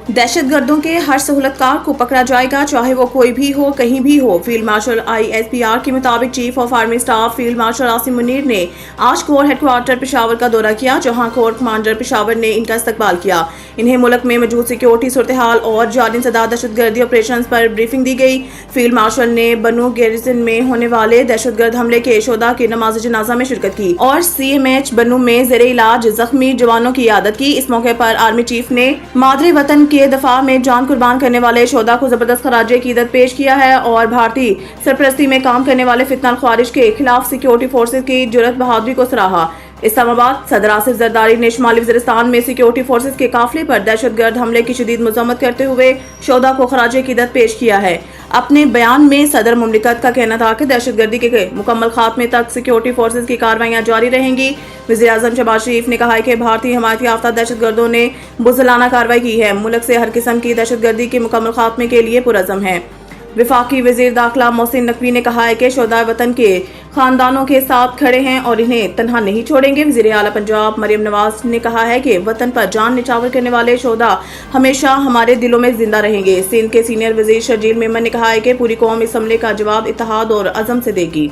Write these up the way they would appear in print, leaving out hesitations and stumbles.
दहशत गर्दों के हर सहूलतकार को पकड़ा जाएगा, चाहे वो कोई भी हो, कहीं भी हो। फील्ड मार्शल ISPR के मुताबिक chief of army staff field marshal Asim Munir ने आज कोर हेडक्वार्टर पेशावर का दौरा किया, जहां कोर कमांडर पेशावर ने इनका इस्तकबाल किया। इन्हें मुल्क में मौजूद सिक्योरिटी सूरत हाल और जारी इंसदाद दहशतगर्दी ऑपरेशन पर ब्रीफिंग दी गई। फील्ड मार्शल ने बनू गैरिसन में होने वाले दहशतगर्द हमले के शोधा की नमाज जनाजा में शिरकत की और CMH बनू में ज़ेरे इलाज जख्मी जवानों की इयादत की। इस मौके पर आर्मी चीफ ने मादरे वतन के दफा में जान कुर्बान करने वाले शोधा को जबरदस्त खराजे कीदत पेश किया है और भारतीय सरपरस्ती में काम करने वाले फितना ख्वारिज के खिलाफ सिक्योरिटी फोर्सेज की जुर्रत बहादुरी को सराहा। इस्लामाबाद सदर आसिफ जरदारी ने शुमाली वज़ीरिस्तान में सिक्योरिटी फोर्सेज के काफिले पर दहशतगर्द हमले की शदीद मज़म्मत करते हुए शोधा को खराजे कीदत पेश किया है। अपने बयान में सदर मुमलिकत का कहना था कि दहशतगर्दी के मुकम्मल खात्मे तक सिक्योरिटी फोर्सेज की कार्रवाइयां जारी रहेंगी। वज़ीर-ए-आज़म शहबाज शरीफ ने कहा है कि भारतीय हमायत याफ्ता दहशतगर्दों ने बुज़दिलाना कार्रवाई की है, मुल्क से हर किस्म की दहशतगर्दी के मुकम्मल खात्मे के लिए पुरअज़म है। वफाकी वज़ीर दाखिला मोहसिन नकवी ने कहा है कि शोधा वतन के खानदानों के साथ खड़े हैं और इन्हें तन्हा नहीं छोड़ेंगे। वज़ीर आला पंजाब मरियम नवाज ने कहा है कि वतन पर जान निछावर करने वाले शोधा हमेशा हमारे दिलों में जिंदा रहेंगे। सिंध के सीनियर वज़ीर शर्जील मेमन ने कहा है कि पूरी कौम इस हमले का जवाब इत्तेहाद और अज़म से देगी।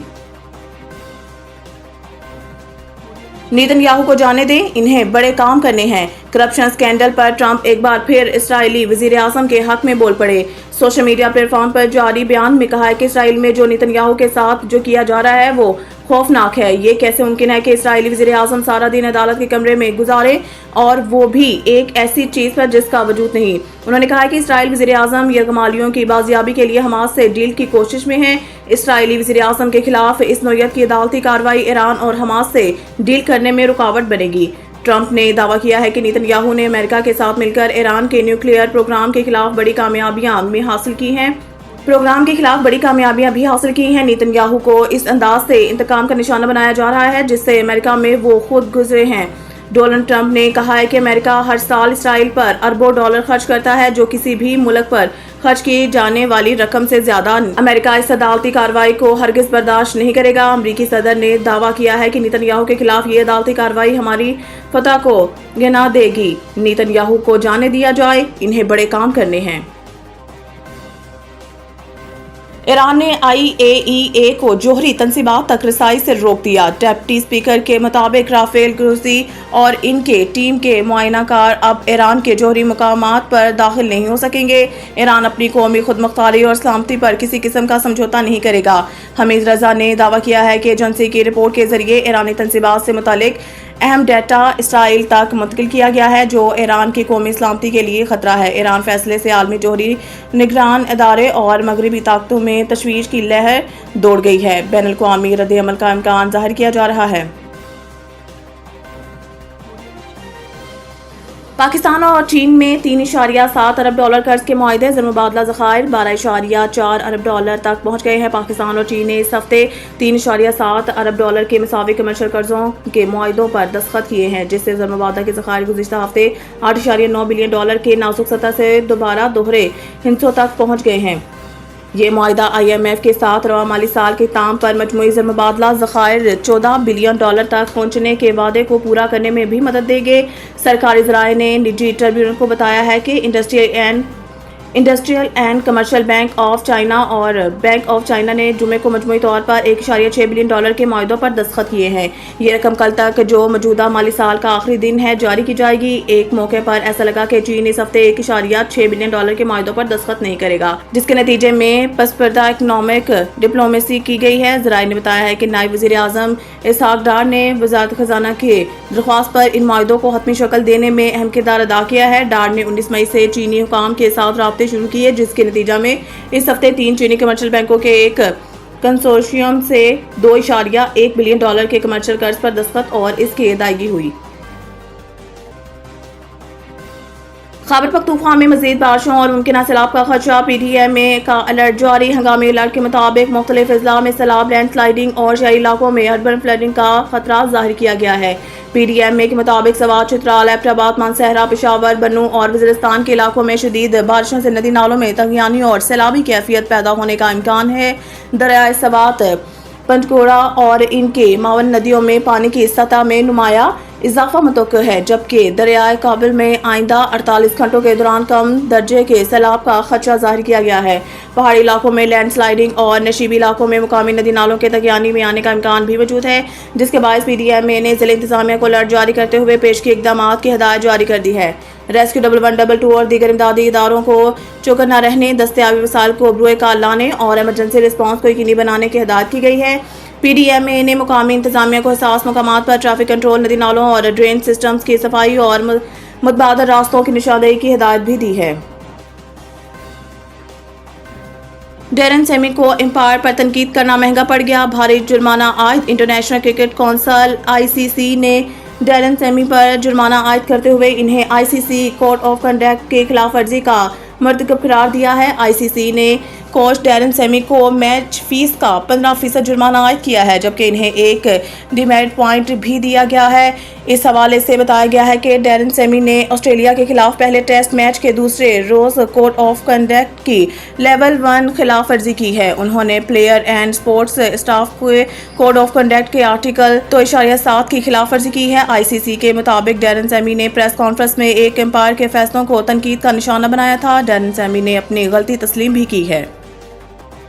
नेतन्याहू को जाने दें, इन्हें बड़े काम करने हैं। करप्शन स्कैंडल पर ट्रंप एक बार फिर इसराइली वज़ीर आज़म के हक में बोल पड़े। सोशल मीडिया प्लेटफॉर्म पर जारी बयान में कहा है कि इसराइल में जो नेतन्याहू के साथ जो किया जा रहा है वो खौफनाक है। ये कैसे मुमकिन है कि इसराइली वज़ीर आज़म सारा दिन अदालत के कमरे में गुजारे और वो भी एक ऐसी चीज़ पर जिसका वजूद नहीं। उन्होंने कहा कि इसराइल वज़ीर आज़म यरगमालियों की बाजियाबी के लिए हमास से डील की कोशिश में है। इसराइली वज़ीर आज़म के खिलाफ इस नौयत की अदालती कार्रवाई ईरान और हमास से डील करने में रुकावट बनेगी। ट्रंप ने दावा किया है कि नेतन्याहू ने अमेरिका के साथ मिलकर ईरान के न्यूक्लियर प्रोग्राम के खिलाफ बड़ी कामयाबियां भी हासिल की हैं। नेतन्याहू को इस अंदाज से इंतकाम का निशाना बनाया जा रहा है जिससे अमेरिका में वो खुद गुजरे हैं। डोनाल्ड ट्रंप ने कहा है कि अमेरिका हर साल इसराइल पर अरबों डॉलर खर्च करता है, जो किसी भी मुल्क पर खर्च की जाने वाली रकम से ज्यादा। अमेरिका इस अदालती कार्रवाई को हरगिज बर्दाश्त नहीं करेगा। अमरीकी सदर ने दावा किया है कि नेतन्याहू के खिलाफ ये अदालती कार्रवाई हमारी फतह को गिना देगी। नेतन्याहू को जाने दिया जाए, इन्हें बड़े काम करने हैं। ईरान ने IAEA को जोहरी तंसीबात तक रसाई से रोक दिया। डिप्टी स्पीकर के मुताबिक राफेल ग्रोसी और इनके टीम के मुआयनाकार अब ईरान के जोहरी मुकामात पर दाखिल नहीं हो सकेंगे। ईरान अपनी कौमी खुदमुख्तारी और सलामती पर किसी किस्म का समझौता नहीं करेगा। हमीद रजा ने दावा किया है कि एजेंसी की रिपोर्ट के जरिए ईरानी तंसीबात से मुतालिक अहम डेटा इसराइल तक मुंतकिल किया गया है, जो ईरान की कौमी सलामती के लिए खतरा है। ईरान फैसले से आलमी जोहरी निगरान इदारे और मगरबी ताकतों में तशवीश की लहर दौड़ गई है। बैनुल-अक़वामी रद्द-ए-अमल का इम्कान जाहिर किया जा रहा है। पाकिस्तान और चीन में 3.7 अरब डॉलर कर्ज के मुआहदे ज़र-मुबादला ज़खायर 12.4 अरब डॉलर तक पहुंच गए हैं। पाकिस्तान और चीन ने इस हफ्ते 3.7 अरब डॉलर के मुसावी कमर्शियल कर्जों के मुआहदों पर दस्तखत किए हैं, जिससे ज़र-मुबादला के ज़खायर गुज़िश्ता हफ्ते 8.9 बिलियन डॉलर के नाजुक सतह से दोबारा दोहरे हिस्सों तक पहुँच गए हैं। ये मुआहदा IMF के साथ रवा माली साल के ताम पर मजमूई ज़र-मुबादला ज़खायर 14 बिलियन डॉलर तक पहुंचने के वादे को पूरा करने में भी मदद देंगे। सरकारी ज़राए ने निजी ट्रिब्यूनल को बताया है कि industrial and commercial bank of China और बैंक ऑफ चाइना ने जुमे को मजमूई तौर पर 1.6 बिलियन डॉलर के मुआहदों पर दस्तखत किए हैं। ये रकम कल तक, जो मौजूदा माली साल का आखिरी दिन है, जारी की जाएगी। एक मौके पर ऐसा लगा कि चीन इस हफ्ते 1.6 बिलियन डॉलर के मुआहदों पर दस्तखत नहीं करेगा, जिसके नतीजे में पसपर्दा इकनॉमिक डिप्लोमेसी की गई है। ज़राए ने बताया है कि नायब वज़ीर आज़म इसहाक डार ने वज़ारत ख़ज़ाना की दरख्वास्त पर इन मुआहदों को हतमी शक्ल देने में अहम किरदार अदा किया है। डार ने 19 मई से चीनी हुकाम के साथ राब्ते शुरू किए, जिसके नतीजा में इस हफ्ते 3 चीनी कमर्शियल बैंकों के एक कंसोर्शियम से 2.1 बिलियन डॉलर के कमर्शियल कर्ज पर दस्तखत और इसकी अदायगी हुई। खैबर पख्तूनख्वा में मजीद बारिशों और मुमकिन सैलाब का खदशा। PDMA का अलर्ट जारी। हंगामी अलर्ट के मुताबिक मुख्तलिफ अजला में सैलाब, लैंड स्लाइडिंग और शहरी इलाकों में अर्बन फ्लडिंग का खतरा जाहिर किया गया है। PDMA के मुताबिक सवात, चित्राल, एबटाबाद, मानसहरा, पेशावर, बनू और वज़ीरिस्तान के इलाकों में शदीद बारिशों से नदी नालों में तंगियानी और सैलाबी कैफियत पैदा होने का इम्कान है। दरियाए सवात, पंचकोड़ा और इनके मावन नदियों में पानी की सतह में नुमाया اضافہ متوقع ہے، جبکہ دریائے کابل میں آئندہ 48 گھنٹوں کے دوران کم درجے کے سیلاب کا خدشہ ظاہر کیا گیا ہے۔ پہاڑی علاقوں میں لینڈ سلائیڈنگ اور نشیبی علاقوں میں مقامی ندی نالوں کے تغیانی میں آنے کا امکان بھی موجود ہے، جس کے باعث پی ڈی ایم اے نے ضلع انتظامیہ کو الرٹ جاری کرتے ہوئے پیشگی اقدامات کی ہدایت جاری کر دی ہے۔ ریسکیو 112 اور دیگر امدادی اداروں کو چوکس نہ رہنے، دستیابی وسائل کو بروئے کار لانے اور ایمرجنسی رسپانس کو یقینی بنانے کی ہدایت کی گئی ہے۔ پی ڈی ایم اے نے مقامی انتظامیہ کو حساس مقامات پر ٹریفک کنٹرول، ندی نالوں اور ڈرین سسٹمز کی صفائی اور متبادل راستوں کی نشاندہی کی ہدایت بھی دی ہے۔ ڈیرن سیمی کو امپائر پر تنقید کرنا مہنگا پڑ گیا، بھاری جرمانہ عائد۔ انٹرنیشنل کرکٹ کونسل آئی سی سی نے ڈیرن سیمی پر جرمانہ عائد کرتے ہوئے انہیں آئی سی سی کوڈ آف کنڈکٹ کی خلاف ورزی کا مرتکب قرار دیا ہے۔ آئی سی سی نے کوچ ڈیرن سیمی کو میچ فیس کا 15% جرمانہ عائد کیا ہے، جبکہ انہیں ایک ڈیمیرٹ پوائنٹ بھی دیا گیا ہے۔ اس حوالے سے بتایا گیا ہے کہ ڈیرن سیمی نے آسٹریلیا کے خلاف پہلے ٹیسٹ میچ کے دوسرے روز کوڈ آف کنڈکٹ کی لیول 1 خلاف ورزی کی ہے۔ انہوں نے پلیئر اینڈ سپورٹس اسٹاف کے کوڈ آف کنڈکٹ کے آرٹیکل 2.7 کی خلاف ورزی کی ہے۔ آئی سی سی کے مطابق ڈیرن سیمی نے پریس کانفرنس میں ایک امپائر کے فیصلوں کو تنقید کا نشانہ بنایا تھا۔ ڈیرن سیمی نے اپنی غلطی تسلیم بھی کی ہے۔